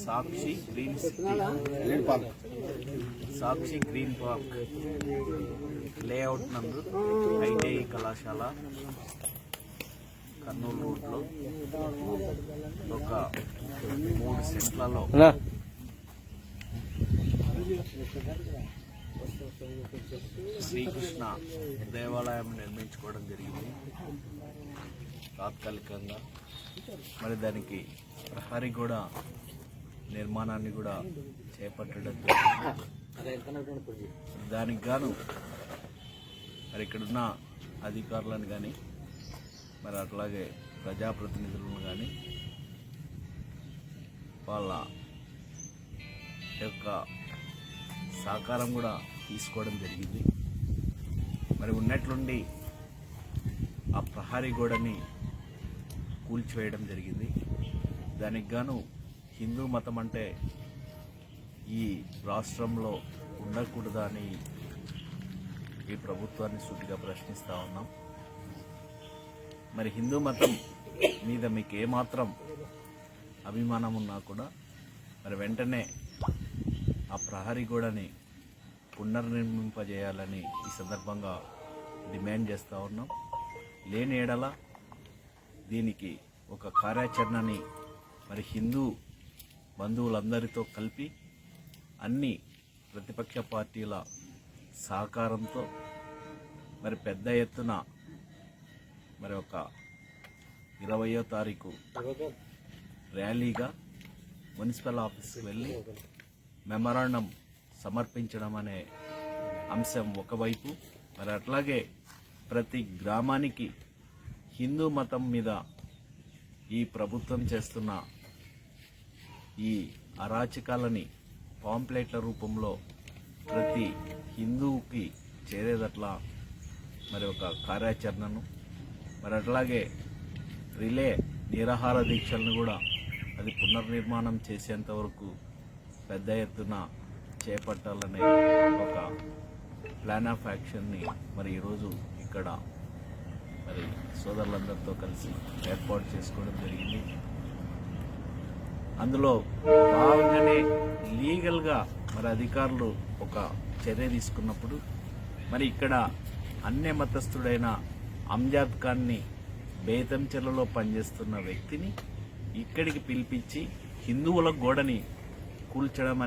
సాక్షి green సాక్షి green park layout నందు ITI కళాశాల కర్నూలు రోడ్లో ఒక 3 సెంట్లలో శ్రీకృష్ణ దేవాలయం నిర్మించుకోవడం జరిగింది తాత్కాలికంగా. మరి దానికి ప్రహరీ కూడా నిర్మాణాన్ని కూడా చేపట్టడం జరిగింది. దానికి గాను మరి ఇక్కడున్న అధికారులను కానీ మరి అట్లాగే ప్రజాప్రతినిధులను కానీ వాళ్ళ యొక్క సహకారం కూడా తీసుకోవడం జరిగింది. మరి ఉన్నట్లుండి ఆ ప్రహరీ గోడని కూల్చివేయడం జరిగింది. దానికి గాను హిందూ మతం అంటే ఈ రాష్ట్రంలో ఉండకూడదా అని ఈ ప్రభుత్వాన్ని సూటిగా ప్రశ్నిస్తూ ఉన్నాం. మరి హిందూ మతం మీద మీకు ఏమాత్రం అభిమానం ఉన్నా కూడా మరి వెంటనే ఆ ప్రహరీ గోడని పునర్నిర్మింపజేయాలని ఈ సందర్భంగా డిమాండ్ చేస్తూ ఉన్నాం. లేని ఎడల దీనికి ఒక కార్యాచరణని మరి హిందూ బంధువులందరితో కలిపి అన్ని ప్రతిపక్ష పార్టీల సహకారంతో మరి పెద్ద ఎత్తున మరి ఒక 20వ తారీఖు ర్యాలీగా మున్సిపల్ ఆఫీస్కి వెళ్ళి మెమరాండం సమర్పించడం అనే అంశం ఒకవైపు, మరి అట్లాగే ప్రతి గ్రామానికి హిందూ మతం మీద ఈ ప్రభుత్వం చేస్తున్న ఈ అరాచకాలని పాంప్లెట్ల రూపంలో ప్రతి హిందువుకి చేరేదట్లా మరి ఒక కార్యాచరణను, మరి అట్లాగే రిలే నిరాహార దీక్షలను కూడా అది పునర్నిర్మాణం చేసేంత వరకు పెద్ద ఎత్తున చేపట్టాలనే ఒక ప్లాన్ ఆఫ్ యాక్షన్ని మరి ఈరోజు ఇక్కడ మరి సోదరులందరితో కలిసి ఏర్పాటు చేసుకోవడం జరిగింది. అందులో భాగంగానే లీగల్గా మరి అధికారులు ఒక చర్య తీసుకున్నప్పుడు మరి ఇక్కడ అన్య మతస్థుడైన అంజాద్ ఖాన్ని బేతంచెర్లలో పనిచేస్తున్న వ్యక్తిని ఇక్కడికి పిలిపించి హిందువుల గోడని కూల్చడం